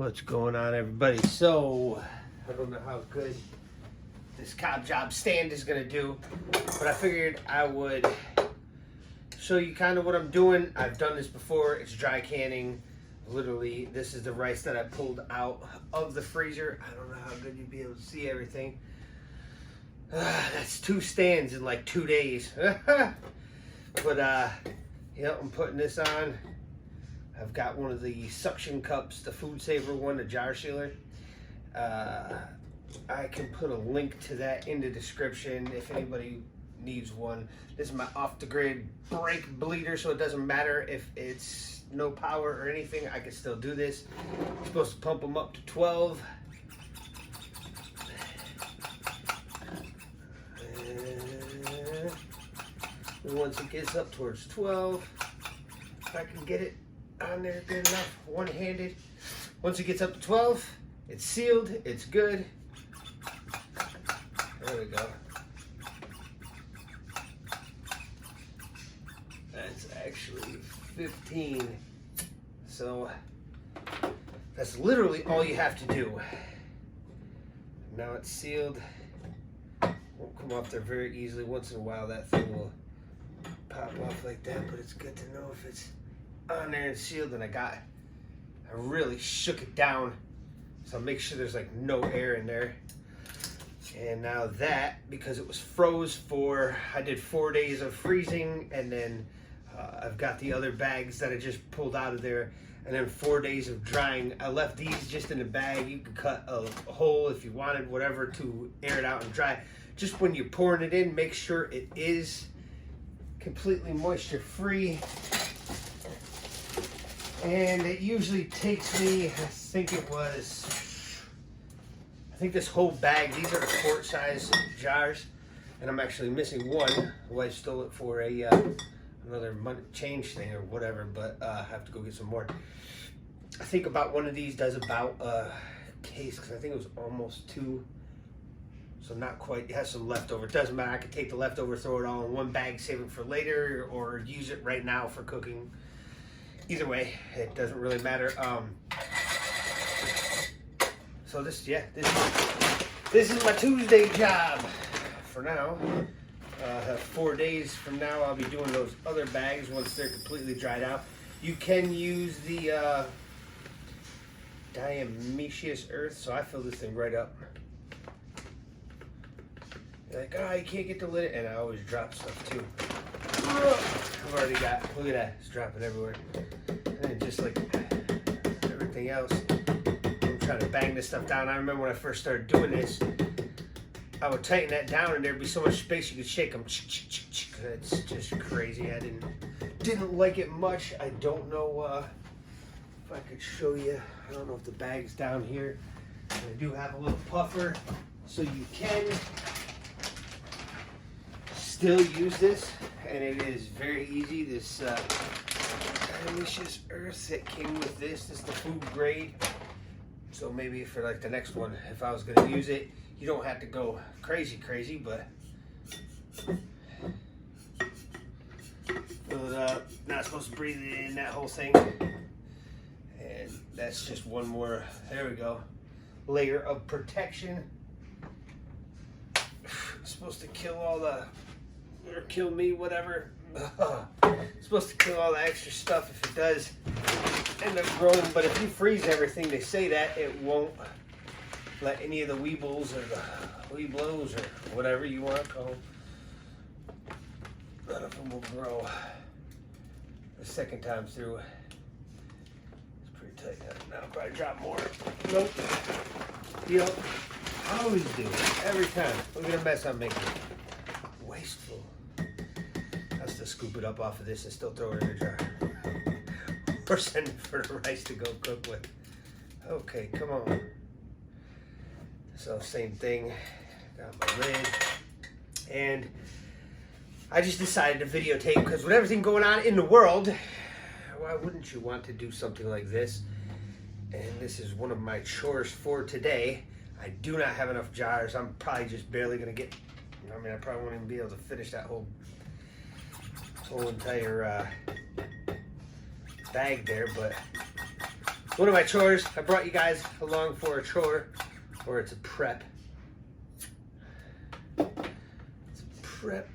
What's going on, everybody? So I don't know how good this cob job stand is gonna do, but I figured I would show you kind of what I'm doing. I've done this before. It's dry canning. Literally, this is the rice that I pulled out of the freezer. I don't know how good you'd be able to see everything. That's 2 stands in like 2 days. But yeah, I'm putting this on. I've got one of the suction cups, the Food Saver one, the jar sealer. I can put a link to that in the description if anybody needs one. This is my off-the-grid brake bleeder, so it doesn't matter if it's no power or anything. I can still do this. I'm supposed to pump them up to 12. And once it gets up towards 12, if I can get it on there good enough, one-handed. Once it gets up to 12, it's sealed, it's good. There we go. That's actually 15. So that's literally all you have to do. Now it's sealed. Won't come off there very easily. Once in a while that thing will pop off like that, but it's good to know if it's on there and sealed. And I really shook it down, so I'll make sure there's like no air in there. And now that, because it was froze for, I did 4 days of freezing, and then I've got the other bags that I just pulled out of there, and then 4 days of drying. I left these just in the bag. You could cut a hole if you wanted, whatever, to air it out and dry. Just when you're pouring it in, make sure it is completely moisture free. And it usually takes me, I think this whole bag, these are the quart size jars, and I'm actually missing one. The wife stole it for a another money change thing or whatever, but I have to go get some more. I think about one of these does about a case, because I think it was almost 2, so not quite. It has some leftover. It doesn't matter. I could take the leftover, throw it all in one bag, save it for later, or use it right now for cooking. Either way, it doesn't really matter. So this is my Tuesday job for now. 4 days from now, I'll be doing those other bags once they're completely dried out. You can use the diatomaceous earth, so I fill this thing right up. You're like, oh, you can't get the lid, and I always drop stuff too. I've already got, look at that, it's dropping everywhere. And then just like everything else, I'm trying to bang this stuff down. I remember when I first started doing this, I would tighten that down and there'd be so much space you could shake them. It's just crazy. I didn't like it much. I don't know if I could show you. I don't know if the bag's down here. I do have a little puffer, so you can still use this, and it is very easy. This delicious earth that came with this is the food grade, so maybe for like the next one, if I was going to use it, you don't have to go crazy, but fill it up. Not supposed to breathe it in, that whole thing. And that's just one more, there we go, layer of protection. It's supposed to kill all the, or kill me, whatever. It's supposed to kill all the extra stuff if it does end up growing. But if you freeze everything, they say that it won't let any of the weebles or the weeblos or whatever you want to call them, none of them will grow the second time through. It's pretty tight. Now I'll probably drop more. Nope. Yep. I always do. Every time. Look at the mess I'm making. Wasteful. I'll still scoop it up off of this and still throw it in the jar. Or send it for the rice to go cook with. Okay, come on. So same thing. Got my lid. And I just decided to videotape, because with everything going on in the world, why wouldn't you want to do something like this? And this is one of my chores for today. I do not have enough jars. I'm probably just barely gonna get, I mean, I probably won't even be able to finish that whole entire bag there, but one of my chores. I brought you guys along for a chore, or it's a prep. It's a prep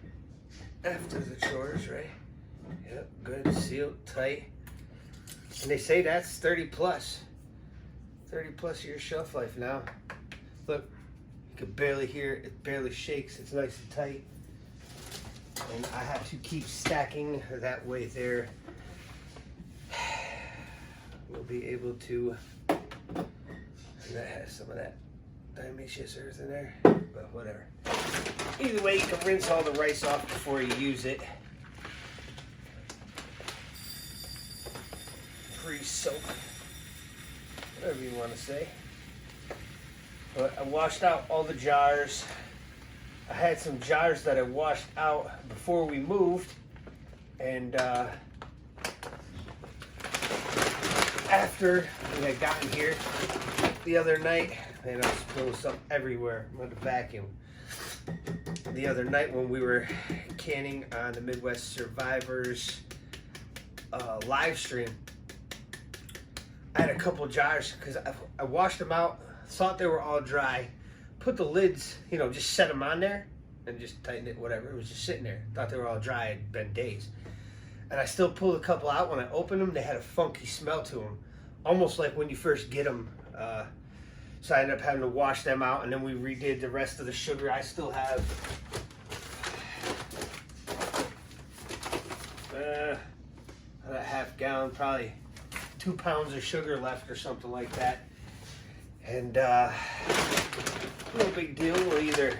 after the chores, right? Yep, good, sealed, tight. And they say that's 30 plus year shelf life now. Look, you can barely hear it, it barely shakes, it's nice and tight. And I have to keep stacking that way there. We'll be able to, and that has some of that diatomaceous earth in there, but whatever. Either way, you can rinse all the rice off before you use it. Pre-soak, whatever you want to say. But I washed out all the jars. I had some jars that I washed out before we moved, and after we had gotten here the other night, and I was spilling stuff everywhere. I'm going to vacuum. The other night when we were canning on the Midwest Survivors live stream, I had a couple jars because I washed them out, thought they were all dry, put the lids, you know, just set them on there and just tightened it, whatever. It was just sitting there. Thought they were all dry. It'd been days. And I still pulled a couple out. When I opened them, they had a funky smell to them, almost like when you first get them. So I ended up having to wash them out, and then we redid the rest of the sugar. I still have a half gallon, probably 2 pounds of sugar left or something like that. And no big deal. We'll either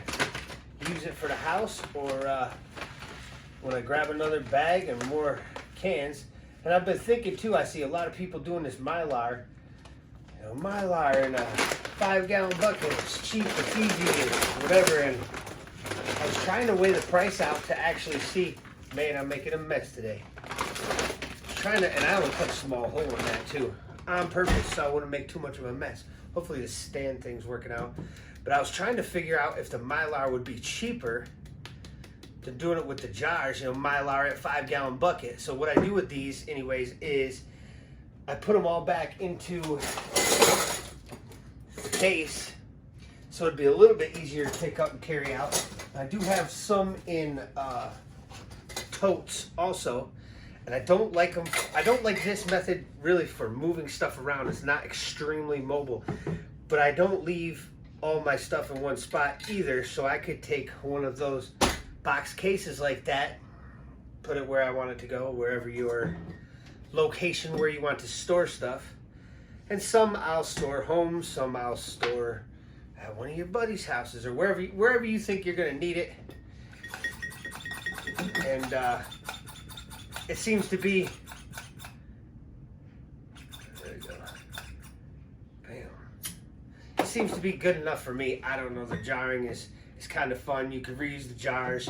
use it for the house or when I grab another bag and more cans. And I've been thinking too, I see a lot of people doing this Mylar. You know, Mylar in a 5-gallon bucket. It's cheap, it's easy, whatever. And I was trying to weigh the price out to actually see, man, I'm making a mess today. Trying to, and I only cut a small hole in that too, on purpose, so I wouldn't make too much of a mess. Hopefully the stand thing's working out. But I was trying to figure out if the Mylar would be cheaper than doing it with the jars, you know, Mylar at 5-gallon bucket. So what I do with these anyways is I put them all back into the case, so it'd be a little bit easier to pick up and carry out. I do have some in totes also, and I don't like them. I don't like this method really for moving stuff around. It's not extremely mobile, but I don't leave all my stuff in one spot either, so I could take one of those box cases like that, put it where I want it to go, wherever your location where you want to store stuff. And some I'll store home, some I'll store at one of your buddy's houses or wherever you think you're going to need it. And it seems to be, there you go. Bam. It seems to be good enough for me. I don't know, the jarring is kind of fun. You can reuse the jars.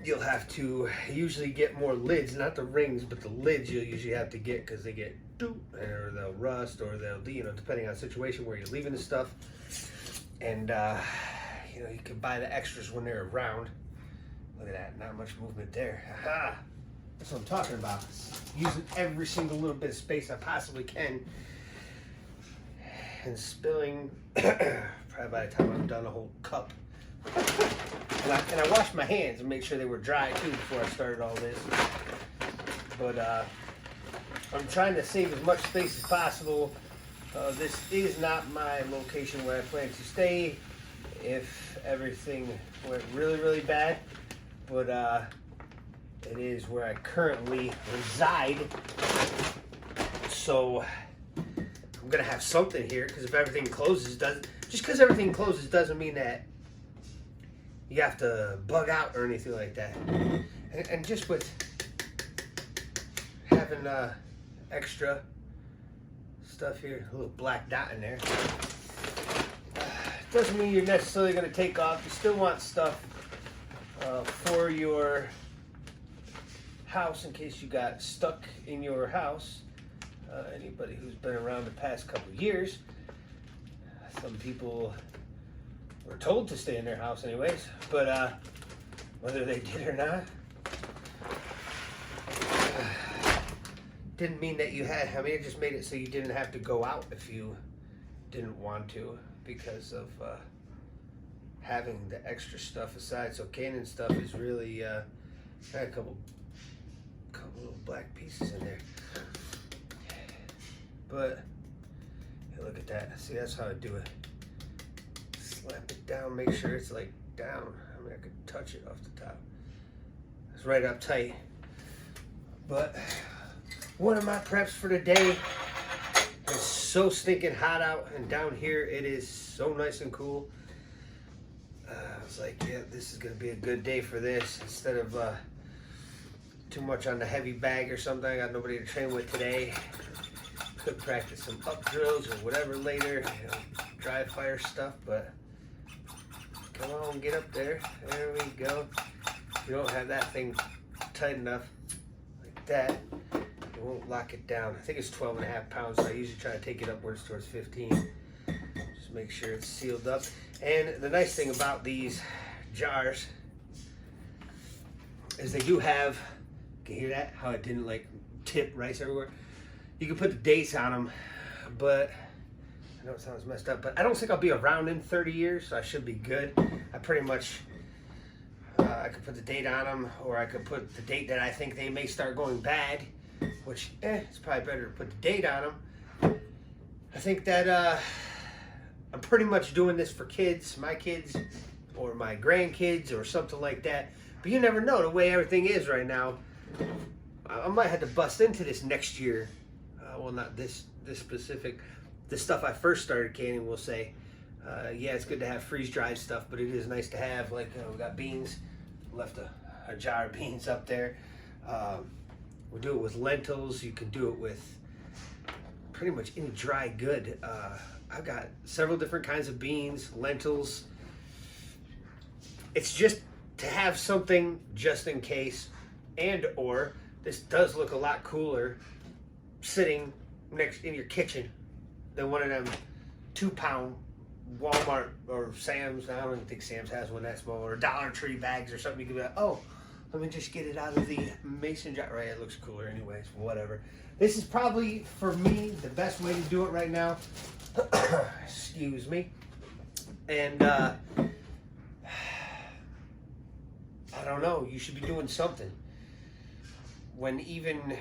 You'll have to usually get more lids, not the rings, but the lids you'll usually have to get because they get or they'll rust, or they'll, you know, depending on the situation where you're leaving the stuff. And you know, you can buy the extras when they're around. Look at that, not much movement there. Aha! That's what I'm talking about. Using every single little bit of space I possibly can. And spilling, probably by the time I'm done, a whole cup. And I washed my hands and made sure they were dry too before I started all this. But I'm trying to save as much space as possible. This is not my location where I plan to stay if everything went really, really bad. But it is where I currently reside. So I'm gonna have something here, because if everything closes, just because everything closes doesn't mean that you have to bug out or anything like that. And just with having extra stuff here, a little black dot in there, doesn't mean you're necessarily going to take off. You still want stuff for your house in case you got stuck in your house. Anybody who's been around the past couple of years, some people were told to stay in their house anyways, but whether they did or not, didn't mean that you had, I mean, it just made it so you didn't have to go out if you didn't want to, because of having the extra stuff aside. So canning stuff is really, I had a couple little black pieces in there. But, hey, look at that. See, that's how I do it. Slap it down, make sure it's like down. I mean, I could touch it off the top. It's right up tight. But one of my preps for the day, it's so stinking hot out, and down here it is so nice and cool. I was like, yeah, this is gonna be a good day for this. Instead of too much on the heavy bag or something, I got nobody to train with today. Could practice some up drills or whatever later, you know, dry fire stuff, but come on, get up there. There we go. You don't have that thing tight enough like that, it won't lock it down. I think it's 12.5 pounds, so I usually try to take it upwards towards 15. Just make sure it's sealed up. And the nice thing about these jars is they do have, can you hear that? How it didn't like tip rice everywhere? You can put the dates on them, but I know it sounds messed up, but I don't think I'll be around in 30 years, so I should be good. I pretty much, I could put the date on them, or I could put the date that I think they may start going bad, which, it's probably better to put the date on them. I think that I'm pretty much doing this for kids, my kids, or my grandkids, or something like that. But you never know, the way everything is right now. I might have to bust into this next year. Well, not this specific, the stuff I first started canning, we'll say. Yeah, it's good to have freeze-dried stuff, but it is nice to have, like, we got beans, left a jar of beans up there. We'll do it with lentils. You can do it with pretty much any dry good. I've got several different kinds of beans, lentils. It's just to have something just in case, and or this does look a lot cooler sitting next in your kitchen than one of them 2-pound Walmart or Sam's. I don't even think Sam's has one that small, or Dollar Tree bags or something. You can be like, oh, let me just get it out of the mason jar. Right, it looks cooler anyways, whatever. This is probably, for me, the best way to do it right now. Excuse me. And I don't know, you should be doing something. When even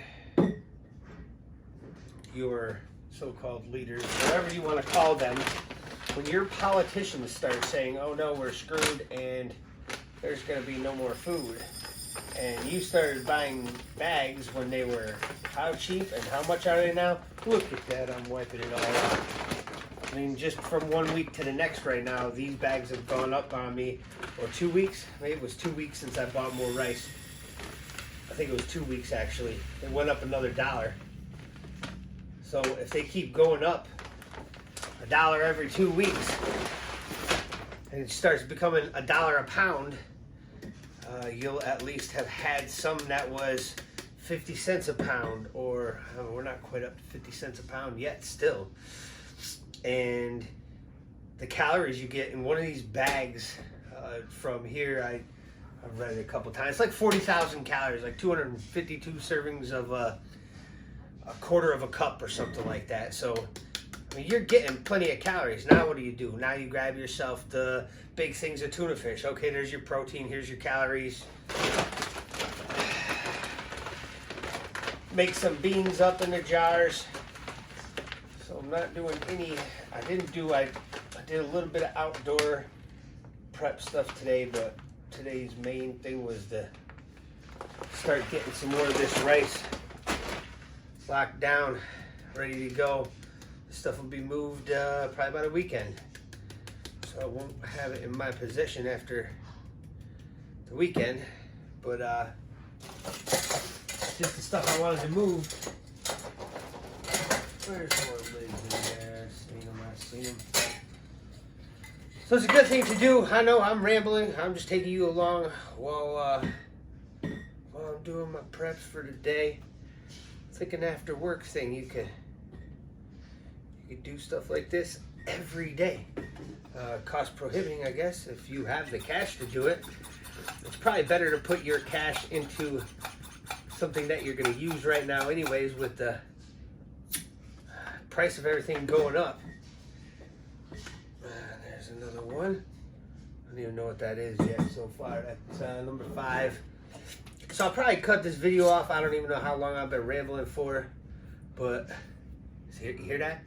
your so-called leaders, whatever you want to call them, when your politicians start saying, oh no, we're screwed and there's going to be no more food, and you started buying bags when they were how cheap, and how much are they now? Look at that, I'm wiping it all out. I mean, just from 1 week to the next right now, these bags have gone up on me, or 2 weeks, maybe it was 2 weeks since I bought more rice. I think it was 2 weeks actually. It went up another $1. So if they keep going up $1 every 2 weeks, and it starts becoming $1 a pound, you'll at least have had some that was 50 cents a pound, or we're not quite up to 50 cents a pound yet still. And the calories you get in one of these bags from here, I've read it a couple times, it's like 40,000 calories, like 252 servings of a quarter of a cup or something like that. So I mean, you're getting plenty of calories. Now what do? Now you grab yourself the big things of tuna fish. Okay, there's your protein, here's your calories. Make some beans up in the jars. So I'm not doing any, I did a little bit of outdoor prep stuff today, but today's main thing was to start getting some more of this rice locked down, ready to go. This stuff will be moved probably about a weekend, so I won't have it in my possession after the weekend, but just the stuff I wanted to move. Where's more lids in there? I seen them. So it's a good thing to do. I know I'm rambling. I'm just taking you along while I'm doing my preps for the day. It's like an after work thing. You could do stuff like this every day. Cost prohibiting, I guess, if you have the cash to do it. It's probably better to put your cash into something that you're going to use right now anyways with the price of everything going up. There's another one. I don't even know what that is yet so far. That's number 5. So I'll probably cut this video off. I don't even know how long I've been rambling for, but you hear that?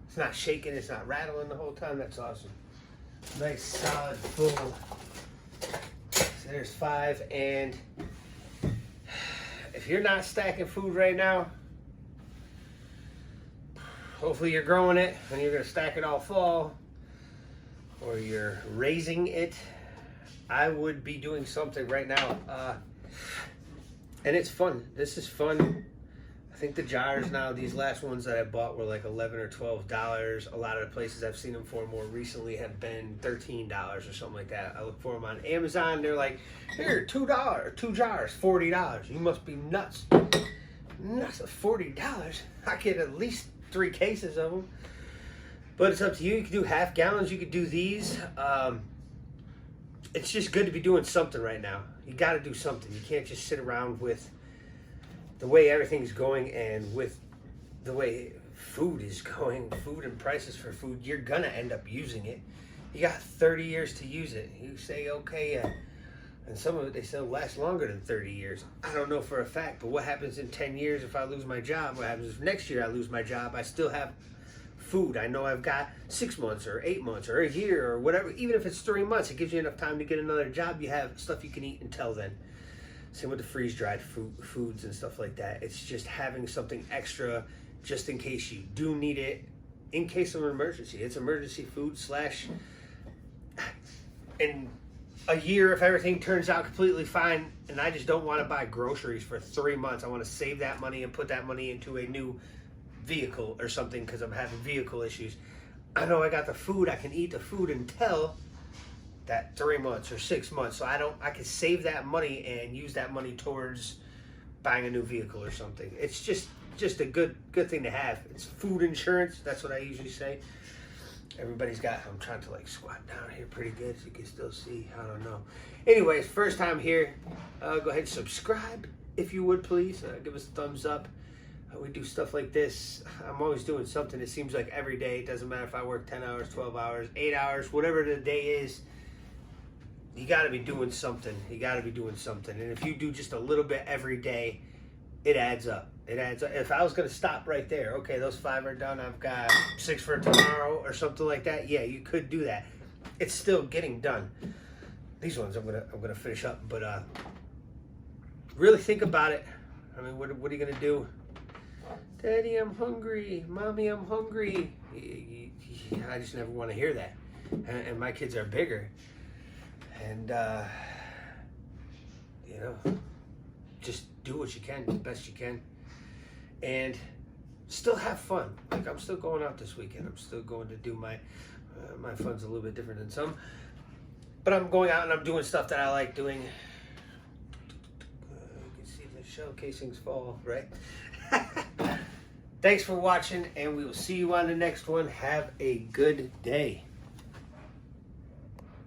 It's not shaking, it's not rattling the whole time. That's awesome. Nice solid full. So there's 5, and if you're not stacking food right now, hopefully you're growing it and you're gonna stack it all fall, or you're raising it. I would be doing something right now. And it's fun. This is fun. I think the jars now, these last ones that I bought were like $11 or $12. A lot of the places I've seen them for more recently have been $13 or something like that. I look for them on Amazon. They're like, here, $2, 2 jars, $40. You must be nuts. Nuts, $40. I get at least 3 cases of them. But it's up to you. You can do half gallons. You could do these. It's just good to be doing something right now. You got to do something. You can't just sit around with the way everything's going and with the way food is going, food and prices for food. You're going to end up using it. You got 30 years to use it. You say, okay, and some of it, they still last longer than 30 years. I don't know for a fact, but what happens in 10 years if I lose my job? What happens if next year I lose my job? I still have food. I know I've got 6 months or 8 months or a year or whatever. Even if it's 3 months, it gives you enough time to get another job. You have stuff you can eat until then. Same with the freeze-dried foods and stuff like that. It's just having something extra just in case you do need it, in case of an emergency. It's emergency food / in a year, if everything turns out completely fine and I just don't want to buy groceries for 3 months, I want to save that money and put that money into a new vehicle or something because I'm having vehicle issues. I know I got the food. I can eat the food until that 3 months or 6 months. So I can save that money and use that money towards buying a new vehicle or something. It's just a good thing to have. It's food insurance. That's what I usually say. Everybody's got, I'm trying to like squat down here pretty good so you can still see. I don't know. Anyways, first time here, go ahead and subscribe if you would please. Give us a thumbs up. We do stuff like this. I'm always doing something. It seems like every day. It doesn't matter if I work 10 hours, 12 hours, 8 hours, whatever the day is. You got to be doing something. You got to be doing something. And if you do just a little bit every day, it adds up. It adds up. If I was going to stop right there, okay, those 5 are done. I've got 6 for tomorrow or something like that. Yeah, you could do that. It's still getting done. These ones I'm gonna finish up, but really think about it. I mean, what are you gonna do? Daddy, I'm hungry. Mommy, I'm hungry. I just never want to hear that. And my kids are bigger. And, you know, just do what you can, the best you can. And still have fun. Like, I'm still going out this weekend. I'm still going to do my fun's a little bit different than some. But I'm going out and I'm doing stuff that I like doing. You can see the shell casings fall, right? Thanks for watching, and we will see you on the next one. Have a good day.